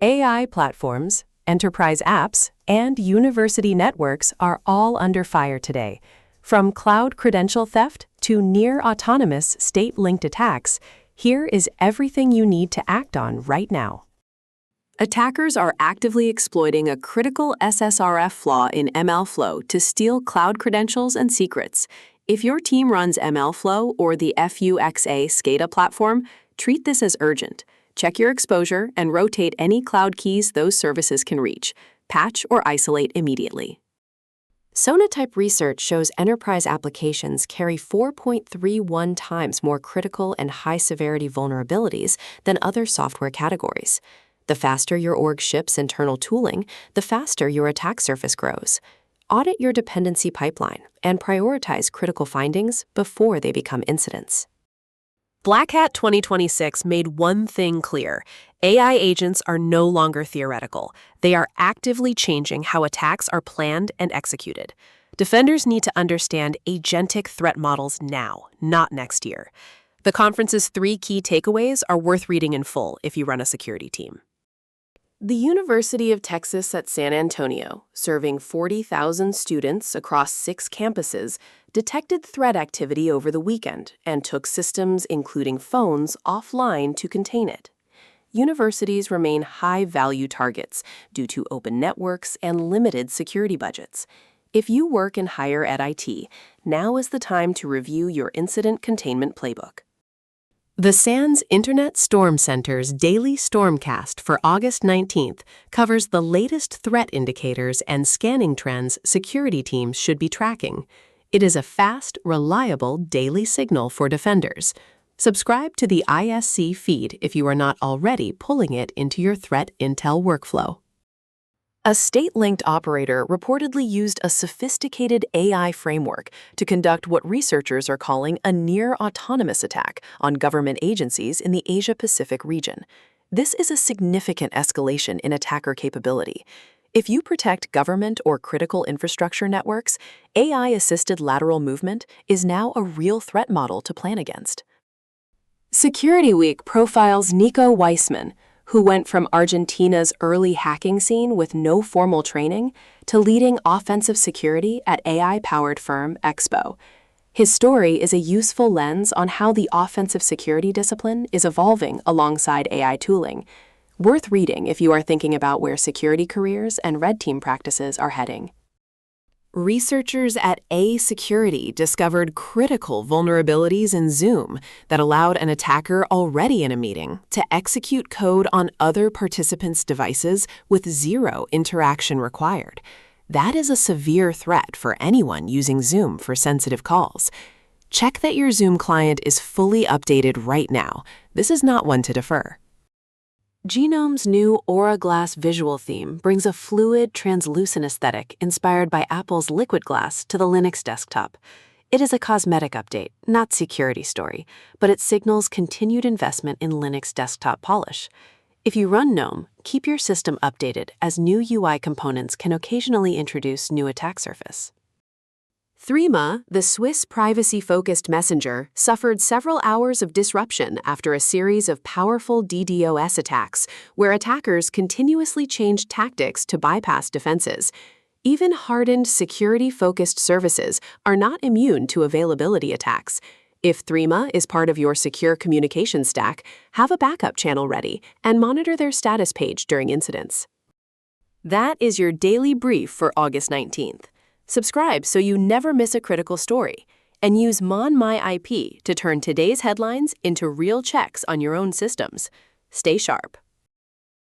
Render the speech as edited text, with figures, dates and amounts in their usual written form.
AI platforms, enterprise apps, and university networks are all under fire today. From cloud credential theft to near-autonomous state-linked attacks, here is everything you need to act on right now. Attackers are actively exploiting a critical SSRF flaw in MLflow to steal cloud credentials and secrets. If your team runs MLflow or the UTSA SCADA platform, treat this as urgent. Check your exposure and rotate any cloud keys those services can reach. Patch or isolate immediately. Sonatype research shows enterprise applications carry 4.31 times more critical and high-severity vulnerabilities than other software categories. The faster your org ships internal tooling, the faster your attack surface grows. Audit your dependency pipeline and prioritize critical findings before they become incidents. Black Hat 2026 made one thing clear. AI agents are no longer theoretical. They are actively changing how attacks are planned and executed. Defenders need to understand agentic threat models now, not next year. The conference's 3 key takeaways are worth reading in full if you run a security team. The University of Texas at San Antonio, serving 40,000 students across 6 campuses, detected threat activity over the weekend and took systems, including phones, offline to contain it. Universities remain high-value targets due to open networks and limited security budgets. If you work in higher ed IT, now is the time to review your incident containment playbook. The SANS Internet Storm Center's daily STORMCAST for August 19th covers the latest threat indicators and scanning trends security teams should be tracking. It is a fast, reliable daily signal for defenders. Subscribe to the ISC feed if you are not already pulling it into your threat intel workflow. A state-linked operator reportedly used a sophisticated AI framework to conduct what researchers are calling a near-autonomous attack on government agencies in the Asia-Pacific region. This is a significant escalation in attacker capability. If you protect government or critical infrastructure networks, AI-assisted lateral movement is now a real threat model to plan against. Security Week profiles Nico Weissman, who went from Argentina's early hacking scene with no formal training to leading offensive security at AI-powered firm Expo. His story is a useful lens on how the offensive security discipline is evolving alongside AI tooling. Worth reading if you are thinking about where security careers and red team practices are heading. Researchers at A Security discovered critical vulnerabilities in Zoom that allowed an attacker already in a meeting to execute code on other participants' devices with zero interaction required. That is a severe threat for anyone using Zoom for sensitive calls. Check that your Zoom client is fully updated right now. This is not one to defer. GNOME's new Aura Glass visual theme brings a fluid, translucent aesthetic inspired by Apple's Liquid Glass to the Linux desktop. It is a cosmetic update, not security story, but it signals continued investment in Linux desktop polish. If you run GNOME, keep your system updated as new UI components can occasionally introduce new attack surface. Threema, the Swiss privacy-focused messenger, suffered several hours of disruption after a series of powerful DDoS attacks, where attackers continuously changed tactics to bypass defenses. Even hardened security-focused services are not immune to availability attacks. If Threema is part of your secure communication stack, have a backup channel ready and monitor their status page during incidents. That is your daily brief for August 19th. Subscribe so you never miss a critical story, and use MonMyIP to turn today's headlines into real checks on your own systems. Stay sharp.